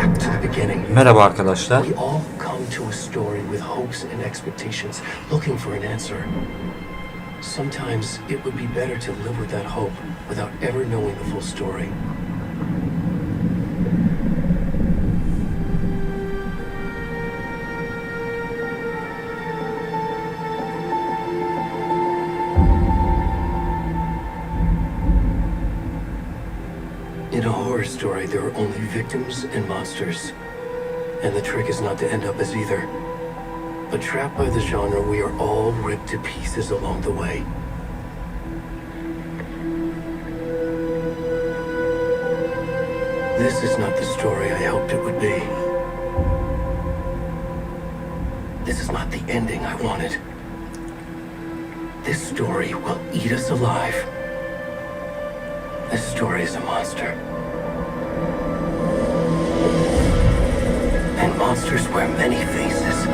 back to the beginning. Merhaba arkadaşlar. We all come to a story with hopes and expectations, looking for an answer. Sometimes it would be better to live with that hope without ever knowing the full story. In a horror story, there are only victims and monsters. And the trick is not to end up as either. But trapped by the genre, we are all ripped to pieces along the way. This is not the story I hoped it would be. This is not the ending I wanted. This story will eat us alive. This story is a monster. And monsters wear many faces.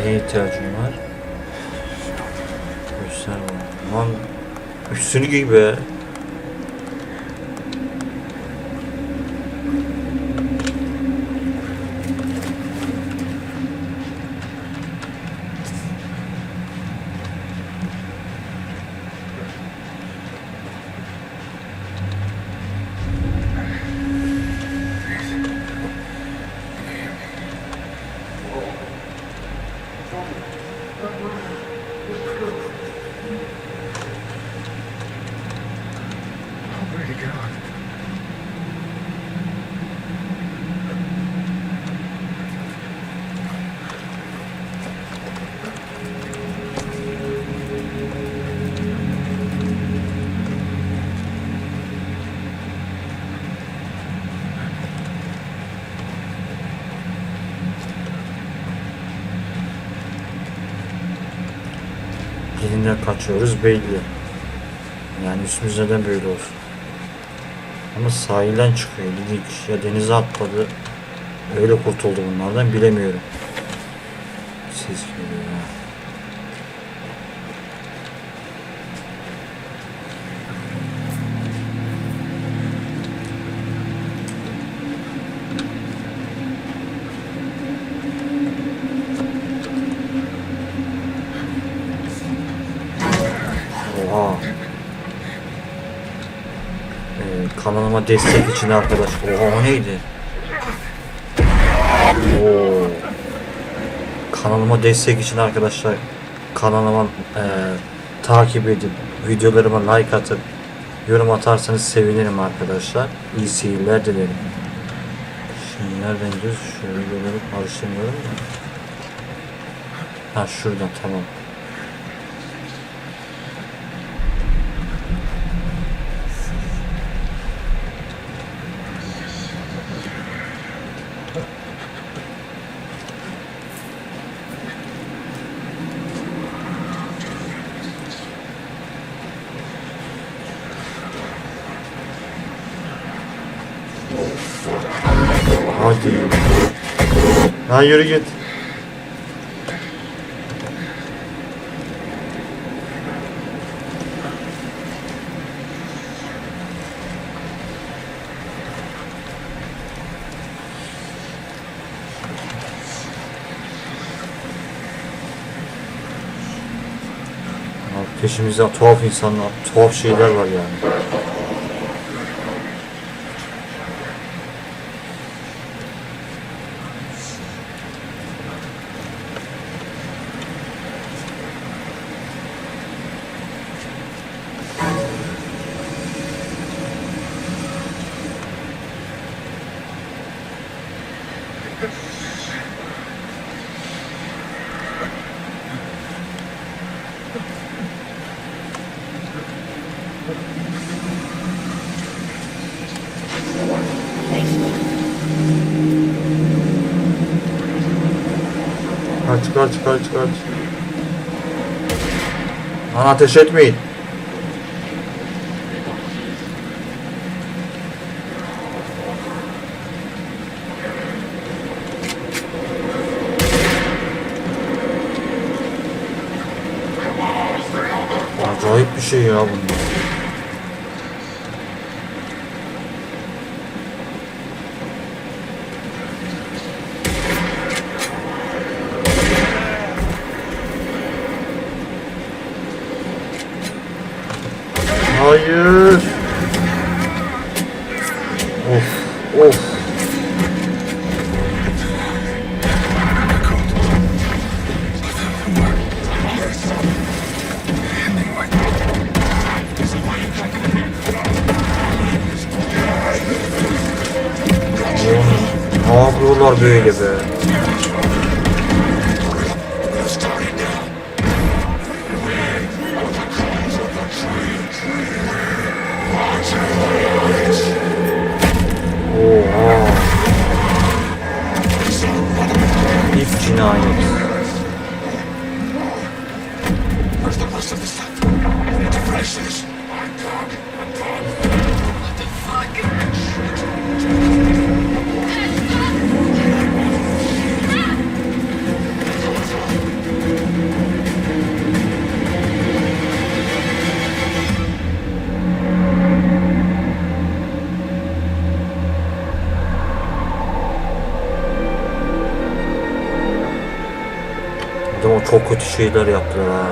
Neye ihtiyacım var? Göster bana. Lan üstünü giy be. Where'd he go? Elinden kaçıyoruz belli. Yani üstümüz neden böyle olsun. Ama sahilden çıkıyor. İlginç. Ya denize atladı. Öyle kurtuldu bunlardan bilemiyorum. Ses geliyor ya. Oha. Kanalıma destek için arkadaşlar. Oha o neydi? Oo. Kanalıma destek için arkadaşlar. Kanalıma takip edip videolarıma like atıp yorum atarsanız sevinirim arkadaşlar. İyi seyirler dilerim. Şimdi nereden gidiyoruz? Şöyle görelim. Alışamıyorum da. Ha şuradan tamam. Hadi. Ha yürü git. Peşimizde tuhaf insanlar, tuhaf şeyler var yani. Kaç. Lan ateş etmeyin. Acayip bir şey ya bunlar. Hayır. Of. Ne yapıyorlar böyle be? Oha. İlk cinayet. Ama çok kötü şeyler yaptılar ha.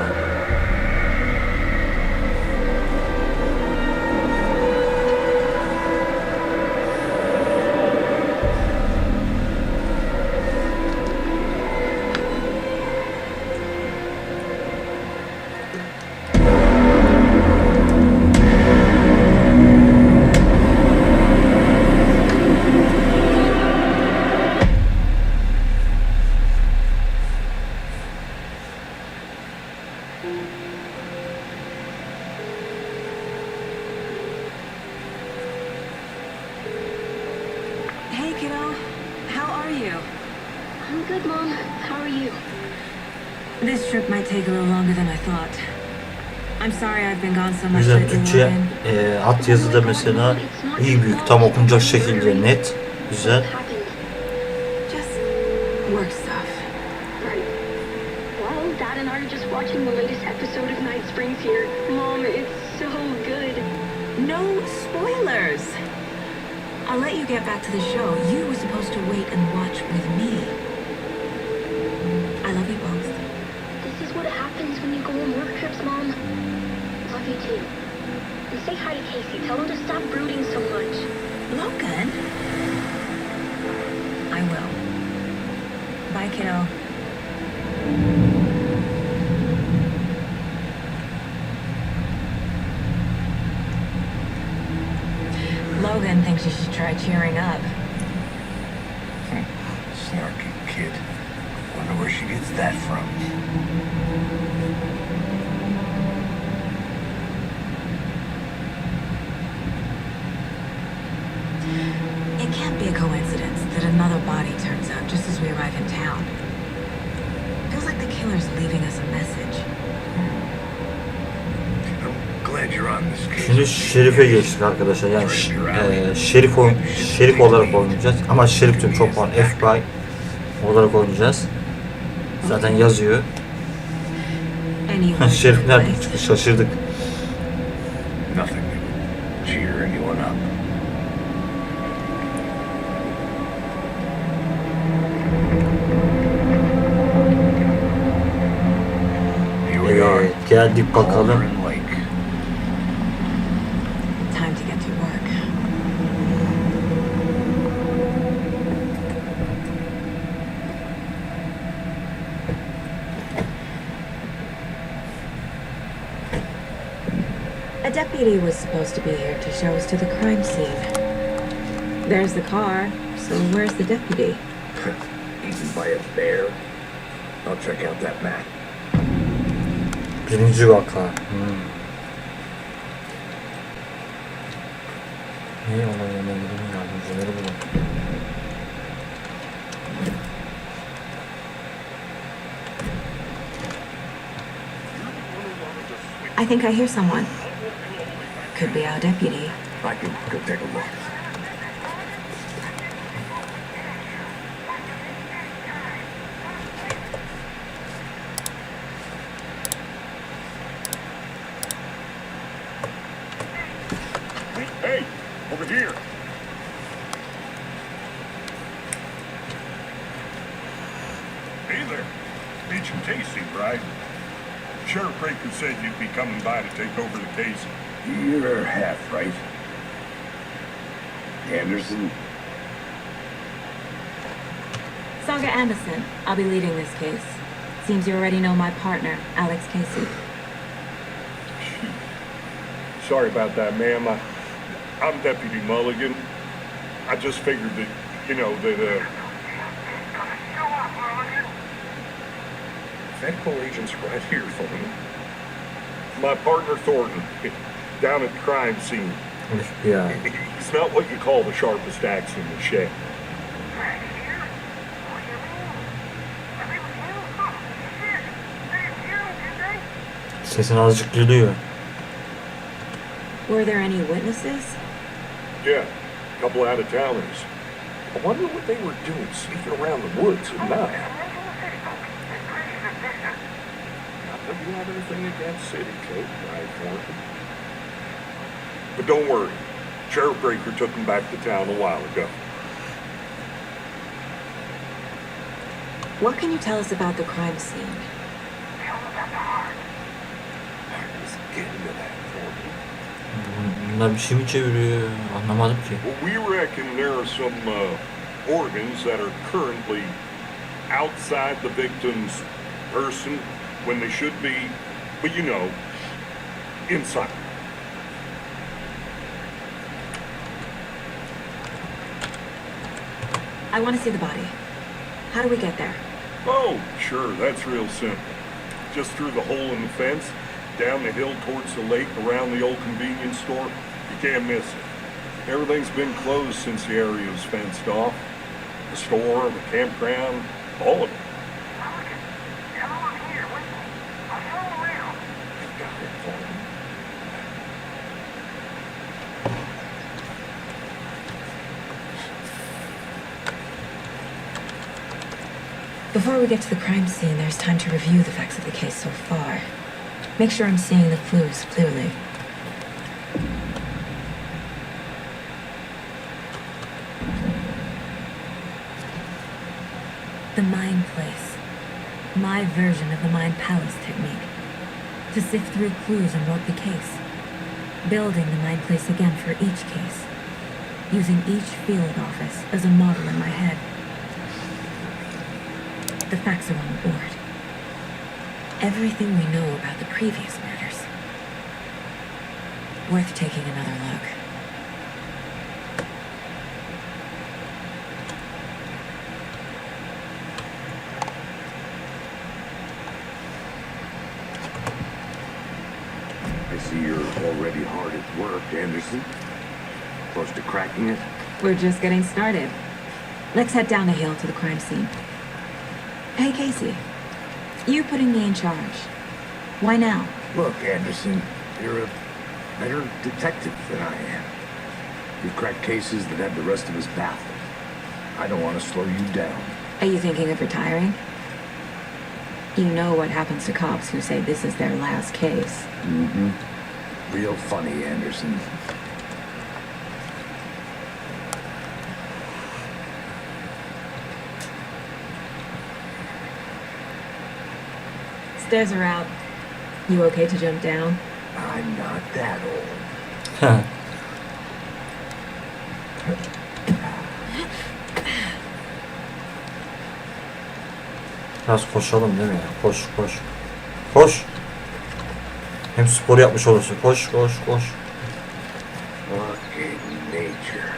I'm good, Mom. How are you? This trip might take a little longer than I thought. I'm sorry I've been gone so much Güzel lately, Türkçe Logan. at yazıda mesela iyi büyük tam okunacak şekilde net güzel. Just work stuff. Right. Well, Dad and I are just watching the latest episode of Night Springs here. Mom, it's so good. No spoilers. I'll let you get back to the show. You were supposed to wait and watch with me. I love you both. This is what happens when you go on work trips, Mom. Love you too. And say hi to Casey. Tell him to stop brooding so much. Logan? I will. Bye, kiddo. Logan thinks you should try cheering up. Snarky kid. Wonder where she gets that from. It can't be a coincidence that another body turns up just as we arrive in town. Feels like the killer's leaving us a message. I'm glad you're on this case. Şimdi Şerif'e geçtik arkadaşlar. Yani Şerif olarak oynayacağız. Ama Şerif tüm çok var. FBI olarak oynayacağız. Zaten yazıyor. Şerif nereden çıktı? Şaşırdık. Nothing to cheer anyone up. Here we are. Geldik bakalım. Cauldron Lake. Time to get to work. A deputy was supposed to be here to show us to the crime scene. There's the car, so where's the deputy? Eaten by a bear. I'll check out that map. Birinci vaka. Ne olaylarına ilgili yardımcıları bulalım. I think I hear someone. Could be our deputy. I can go take a look. Hey, over here. Hey there. It's Casey, right? Sheriff Breaker said you'd be coming by to take over the case. You're half right. Anderson, Saga Anderson. I'll be leading this case. Seems you already know my partner, Alex Casey. Sorry about that, ma'am. I'm Deputy Mulligan. I just figured that, Federal agents right here for me. My partner Thornton, down at the crime scene. Yeah. He's not what you call the sharpest axe in the shed. Sesin azıcık geliyor. Were there any witnesses? Yeah, a couple out-of-towners. I wonder what they were doing sneaking around the woods at night. Not that you have anything against City Coat, right, Thornton? But don't worry. Sheriff Breaker took them back to town a while ago. What can you tell us about the crime scene? Let's get into that, Thornton. Bunlar bir şey mi çeviriyor? Anlamadım ki. Well, we reckon there are some organs that are currently outside the victim's person when they should be, but inside. I want to see the body. How do we get there? Oh, sure, that's real simple. Just through the hole in the fence, down the hill towards the lake, around the old convenience store. You can't miss it. Everything's been closed since the area was fenced off. The store, the campground, all of it. Got it, Thornton. Before we get to the crime scene, there's time to review the facts of the case so far. Make sure I'm seeing the clues clearly. The mind place. My version of the mind palace technique. To sift through clues and work the case. Building the mind place again for each case. Using each field office as a model in my head. The facts are on the board. Everything we know about the previous murders. Worth taking another look. I see you're already hard at work, Anderson. Close to cracking it? We're just getting started. Let's head down the hill to the crime scene. Hey, Casey. You putting me in charge. Why now? Look, Anderson, you're a better detective than I am. You've cracked cases that have the rest of us baffled. I don't want to slow you down. Are you thinking of retiring? You know what happens to cops who say this is their last case. Mm-hmm. Real funny, Anderson. Stairs are out. You okay to jump down? I'm not that old. Biraz koşalım değil mi ya? Koş koş. Koş. Hem spor yapmış olursun. Koş koş koş. Fucking nature.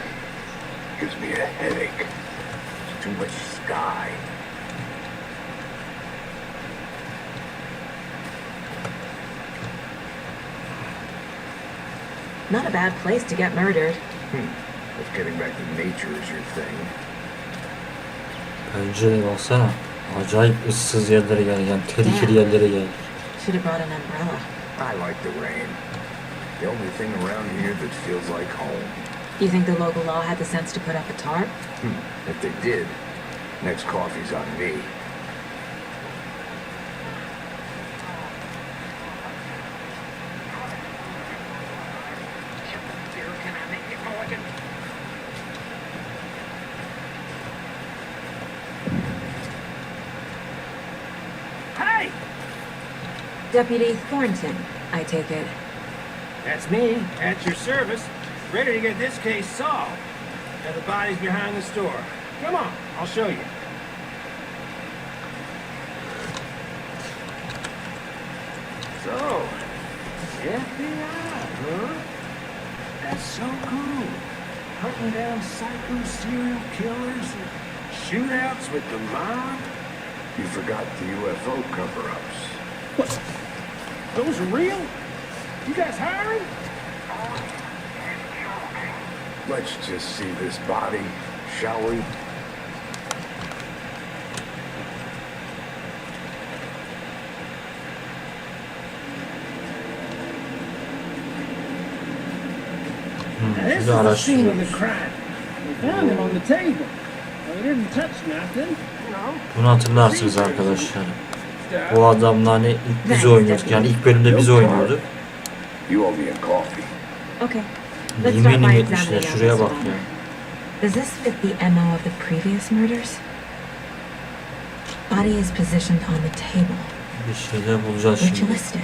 Gives me a headache. It's too much sky. Not a bad place to get murdered. If getting back to nature is your thing. Pencereye baksana. Acayip ıssız yerlere gel. Yani tehlikeli yerlere gel. Should have brought an umbrella. I like the rain. The only thing around here that feels like home. You think the local law had the sense to put up a tarp? If they did, next coffee's on me. Hey! Deputy Thornton, I take it. That's me, at your service, ready to get this case solved. Now the body's behind the store. Come on, I'll show you. So, FBI, huh? That's so cool. Hunting down psycho serial killers and shootouts with the mob. You forgot the UFO cover-ups. What? Those are real? You guys hiring? Let's just see this body, shall we? Now, this is the scene of the crime. We found him on the table. Well, he didn't touch nothing, you know. Bunu hatırlarsınız arkadaşlar. Bu adamla hani ilk biz oynuyorduk. Yani ilk bölümde biz oynuyorduk. You owe me a coffee. Okay. Let's start Yeminim by yetmişler. examining Şuraya this bak one. ya. Does this fit the MO of the previous murders? Body is positioned on the table. Bir şeyler bulacağız şimdi. Ritualistic.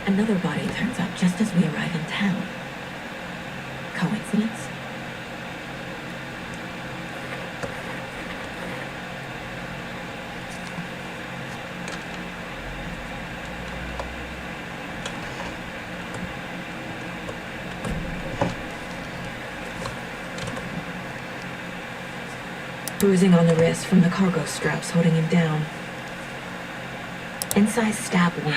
Another body turns up just as we arrive in town. Coincidence? Bruising on the wrist from the cargo straps holding him down. Incise stab wound.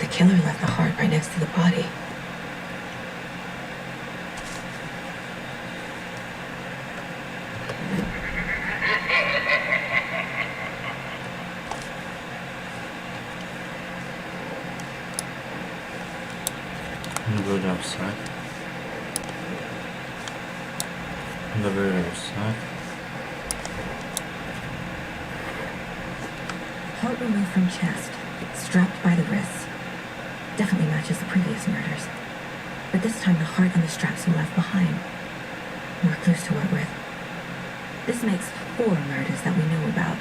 The killer left the heart right next to the body. Bunu böyle yapsak. Bunu da böyle yapsak. Heart removed from chest, strapped by the wrists. Definitely matches the previous murders. But this time the heart and the straps were left behind. More clues to work with. This makes 4 murders that we know about.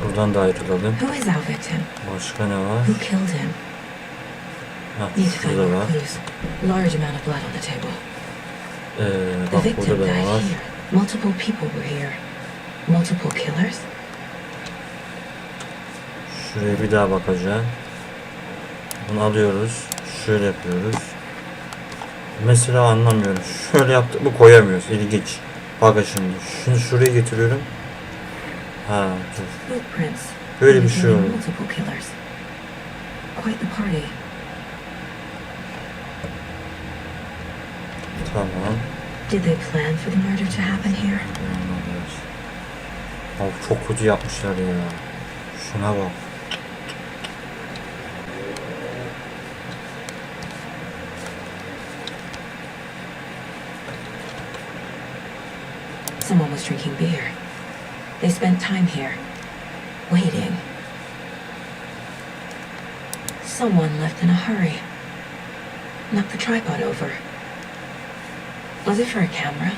Buradan da ayrılalım. Who is our victim? Başka ne var? Who killed him? Ha, Need to find şurada more var. clues. Large amount of blood on the table. The Bak victim burada da died var. here. Multiple people were here. Multiple killers? Şuraya bir daha bakacağım. Bunu alıyoruz. Şöyle yapıyoruz. Mesela anlamıyorum. Şöyle yaptık mı koyamıyoruz. İlginç. Bakın şimdi. Şunu şuraya getiriyorum. Ha dur. Footprints. Böyle bir şey indicating oldu. Multiple killers. Quite the party. Tamam. Did they plan for the murder to happen here? Abi çok kötü yapmışlar ya. Şuna bak. Someone was drinking beer. They spent time here, waiting. Someone left in a hurry. Knocked the tripod over. Was it for a camera?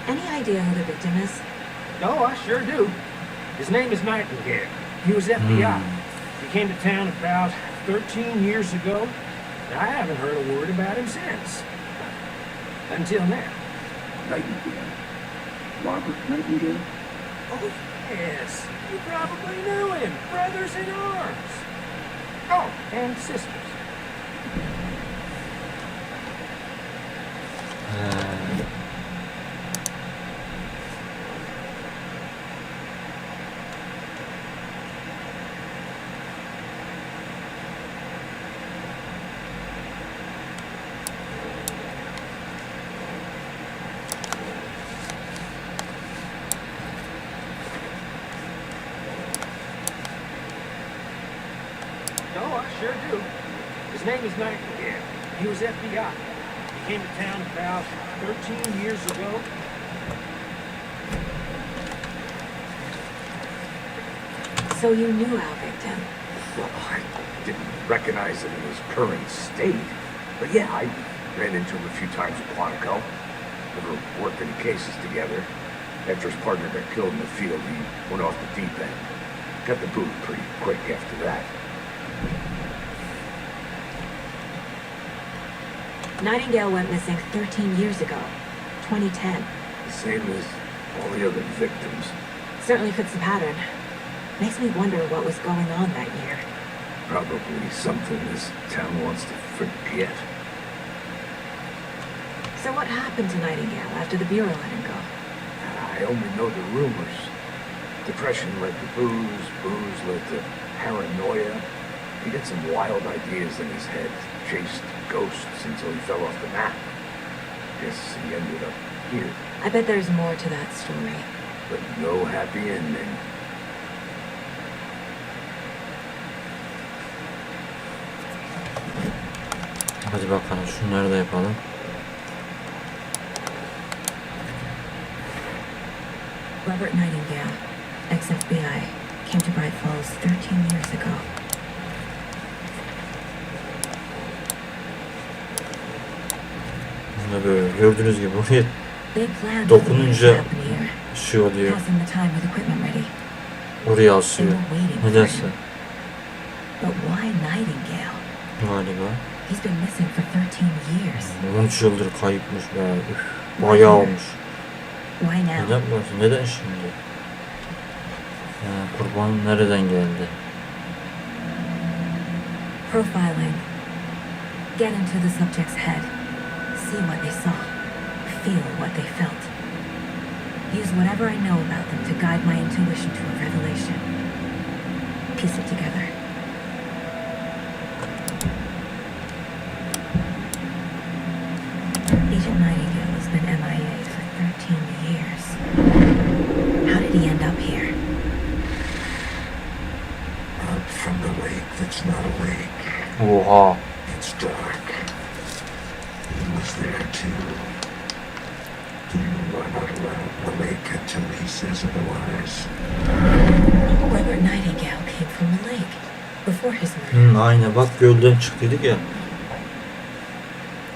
Any idea who the victim is? Oh, I sure do. His name is Nightingale. He was FBI. He came to town about 13 years ago. I haven't heard a word about him since. Until now. Nightingale. Robert Nightingale? Oh, yes. You probably knew him. Brothers in arms. Oh, and sisters. Oh, I sure do. His name is Nightingale. He was FBI. He came to town about 13 years ago. So you knew our victim? Well, I didn't recognize it in his current state. But yeah, I ran into him a few times at Quantico. Never worked any cases together. After his partner got killed in the field, he went off the deep end. Got the boot pretty quick after that. Nightingale went missing 13 years ago, 2010. The same as all the other victims. Certainly fits the pattern. Makes me wonder what was going on that year. Probably something this town wants to forget. So what happened to Nightingale after the Bureau let him go? I only know the rumors. Depression led to booze, booze led to paranoia. He got some wild ideas in his head, chased ghosts until he fell off the map. Guess he ended up here, I bet there's more to that story. but no happy ending. Hadi bakalım şunları da yapalım. Robert Nightingale, ex-FBI, came to Bright Falls 13 years ago. Bunda böyle gördüğünüz gibi buraya They planned dokununca what would happen here, şey oluyor. passing the time with equipment ready. Oraya They asıyor. were waiting for Nedense him. But why Nightingale? galiba. He's been missing for 13 years. 13 yıldır kayıpmış be. Üf, bayağı olmuş. Why now? Neden burası? Neden şimdi? Ya, kurban nereden geldi? Profiling. Get into the subject's head. See what they saw. Feel what they felt. Use whatever I know about them to guide my intuition to a revelation. Piece it together. Agent Nightingale has been MIA for 13 years. How did he end up here? Out from the lake that's not a lake. Oha. It's dark. He was there too. You are not allowed the lake until he says otherwise. Robert Nightingale came from the lake before his murder. Aynen bak gölden çıktıydık ya.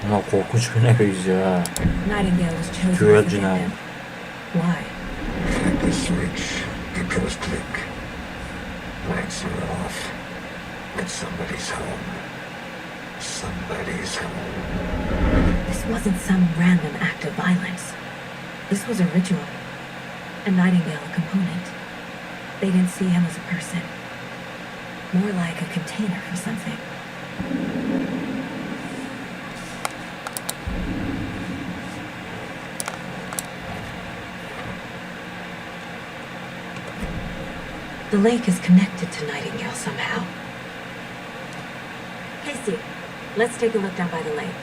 Ama korkunç bir nefes ya. Nightingale was chosen Cruel as the cinayet. victim. Why? Flick the switch. It goes click. Lights are off. But somebody's home. Somebody's home. This wasn't some random act of violence. This was a ritual. A Nightingale component. They didn't see him as a person. More like a container for something. The lake is connected to Nightingale somehow. Casey, let's take a look down by the lake.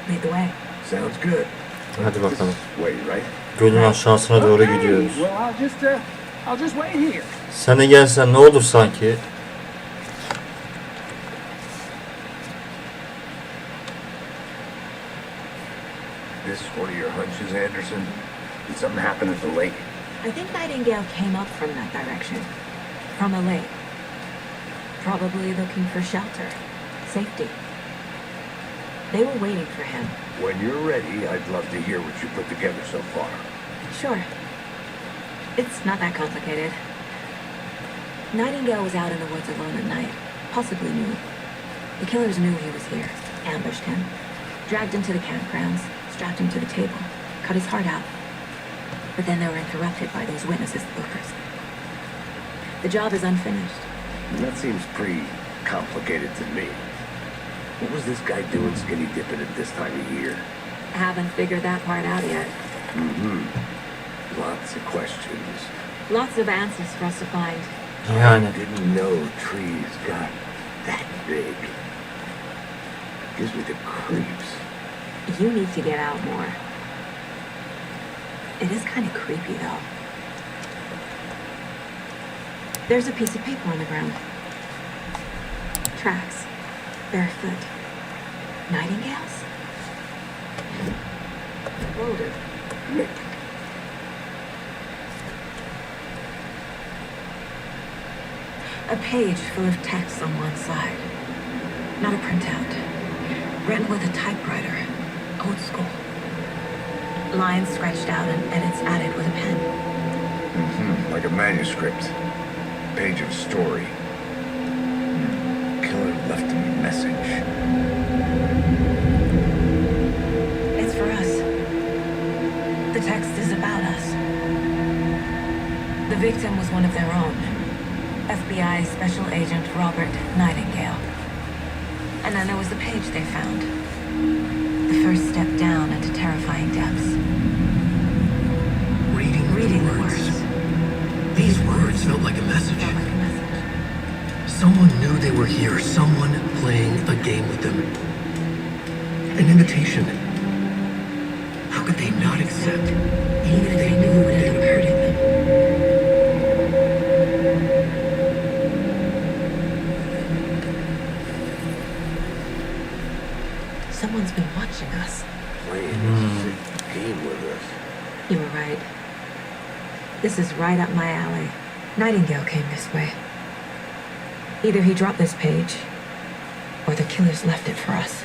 Lead the way. Sounds good. Hadi bakalım. Wait, right? Gölün aşağısına doğru Okay, gidiyoruz. Well, I'll just wait here. Sen de gelsen ne olur sanki? This one of your hunches, Anderson? Did something happen at the lake? I think Nightingale came up from that direction. From a lake. Probably looking for shelter. Safety. They were waiting for him. When you're ready, I'd love to hear what you put together so far. Sure. It's not that complicated. Nightingale was out in the woods alone at night. Possibly knew. The killers knew he was here, ambushed him, dragged him to the campgrounds, strapped him to the table, cut his heart out. But then they were interrupted by those witnesses, the bookers. The job is unfinished. That seems pretty complicated to me. What was this guy doing skinny dipping at this time of year? I haven't figured that part out yet. Lots of questions. Lots of answers for us to find. Yani. I didn't know trees got that big. Gives me the creeps. You need to get out more. It is kind of creepy, though. There's a piece of paper on the ground. Tracks. Barefoot. Nightingales? Loaded. A page full of text on one side. Not a printout. Written with a typewriter. Old school. Lines scratched out and edits added with a pen. Like a manuscript. Page of story. Killer left a message. It's for us. The text is about us. The victim was one of their own. FBI Special Agent Robert Nightingale. And then there was the page they found. The first step down into terrifying depths. Reading the the words. words. These words felt like a message. Felt like a message. Someone knew they were here. Someone playing a game with them. An invitation. How could they not accept? Even if they knew it would end up hurting them. Someone's been watching us. Playing a sick game with us. You were right. This is right up my alley. Nightingale came this way. Either he dropped this page, or the killers left it for us.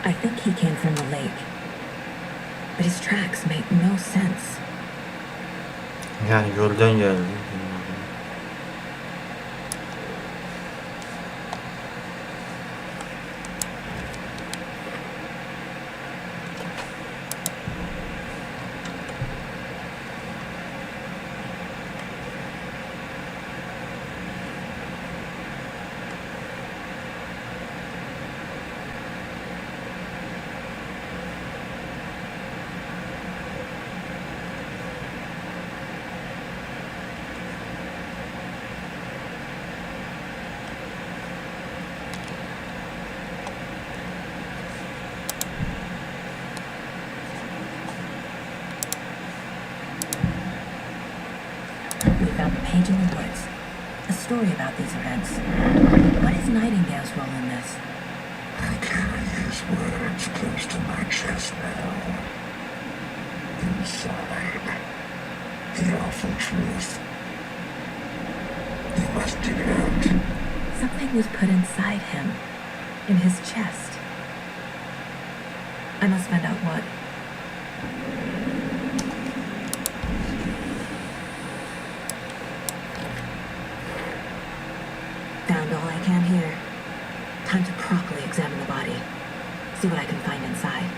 I think he came from the lake. But his tracks make no sense. Yani gölden geldi. We found a page in the woods. A story about these events. What is Nightingale's role in this? I carry his words close to my chest now. Inside, the awful truth. You must dig it out. Something was put inside him. In his chest. I must find out what. Found all I can here. Time to properly examine the body. See what I can find inside.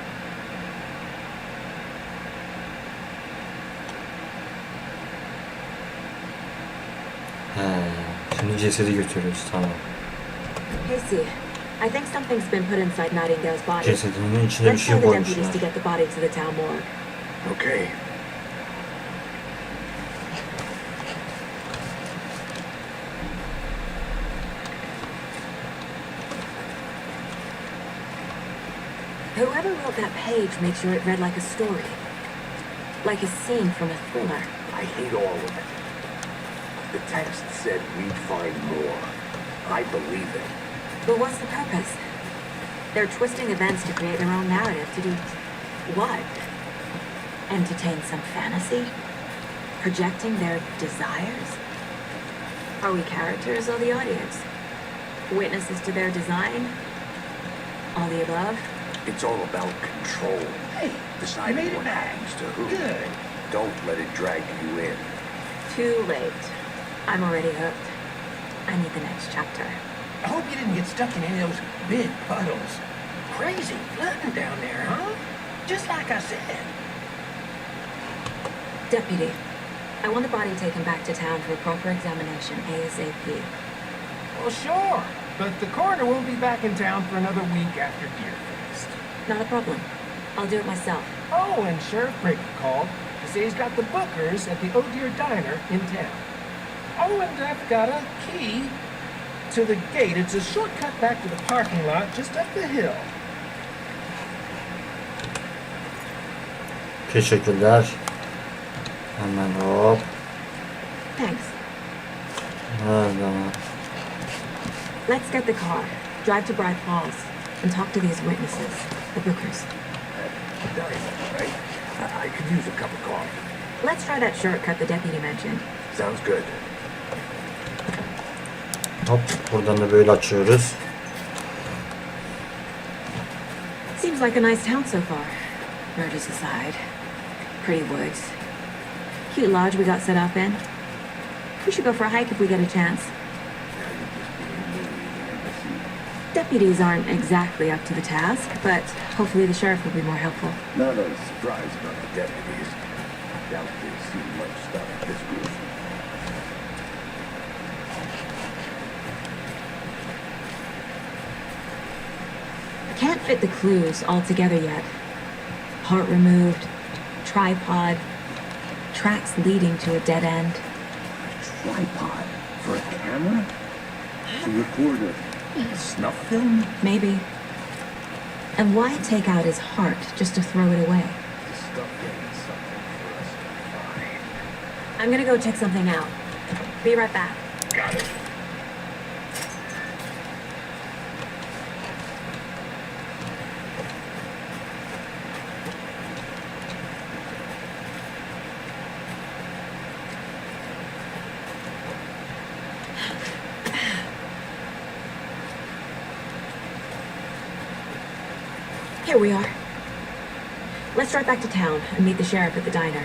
Şimdi cesedi götürüyoruz, tamam. Casey, I think something's been put inside Nightingale's body. Cesedinin içine bir Let's şey tell the deputies to koymuşlar. get the body to the town morgue. Okay. Whoever wrote that page made sure it read like a story. Like a scene from a thriller. I hate all of it. The text said we'd find more. I believe it. But what's the purpose? They're twisting events to create their own narrative. To do what? Entertain some fantasy? Projecting their desires? Are we characters or the audience? Witnesses to their design? All the above? It's all about control. Hey, Deciding you made what it back. happens to who. Good. Don't let it drag you in. Too late. I'm already hooked. I need the next chapter. I hope you didn't get stuck in any of those big puddles. Crazy flooding down there, huh? Just like I said. Deputy, I want the body taken back to town for a proper examination, ASAP. Well, sure. But the coroner won't be back in town for another week after Deer Feast. Not a problem. I'll do it myself. Oh, and Sheriff Brigger called to say he's got the bookers at the Oh Dear Diner in town. Oh, and I've got a key to the gate. It's a shortcut back to the parking lot just up the hill. Teşekkürler. Hemen hop. Thanks. Nerede? Let's get the car, drive to Bright Falls, and talk to these witnesses, the bookers. Diner, right? I could use a cup of coffee. Let's try that shortcut the deputy mentioned. Sounds good. Hop, buradan da böyle açıyoruz. Seems like a nice town so far. Murders aside. Pretty woods. Cute lodge we got set up in. We should go for a hike if we get a chance. Deputies aren't exactly up to the task, but hopefully the sheriff will be more helpful. Not a surprise about the deputies. Doubt they've seen much stuff this group. I can't fit the clues all together yet. Heart removed, tripod, tracks leading to a dead end. Tripod for a camera? To record a snuff film? Maybe. And why take out his heart just to throw it away? To stuff in something for us to find. I'm gonna go check something out. Be right back. Got it. Here we are. Let's drive back to town and meet the sheriff at the diner.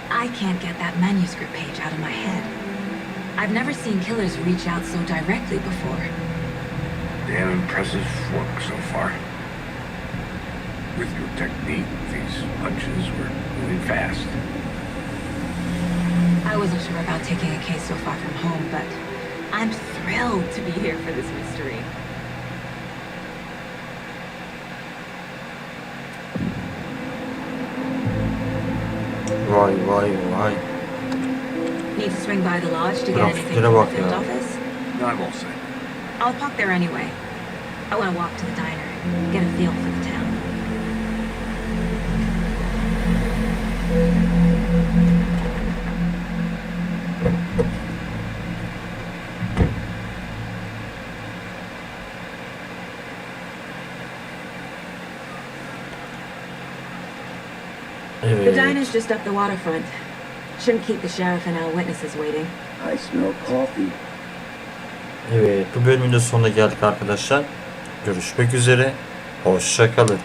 I can't get that manuscript page out of my head. I've never seen killers reach out so directly before. Damn impressive work so far. With your technique, these punches were moving fast. I wasn't sure about taking a case so far from home, but I'm thrilled to be here for this mystery. Vay vay vay. Need to swing by the lodge to get Bırak, anything yine from the bak field ya. office? No, I'm all set. I'll park there anyway. I want to walk to the diner, get a feel for the town. The Evet. diner's just up the waterfront. Shouldn't keep the sheriff and our witnesses waiting. I smell coffee. Evet, bu bölümün de sonuna geldik arkadaşlar. Görüşmek üzere. Hoşça kalın.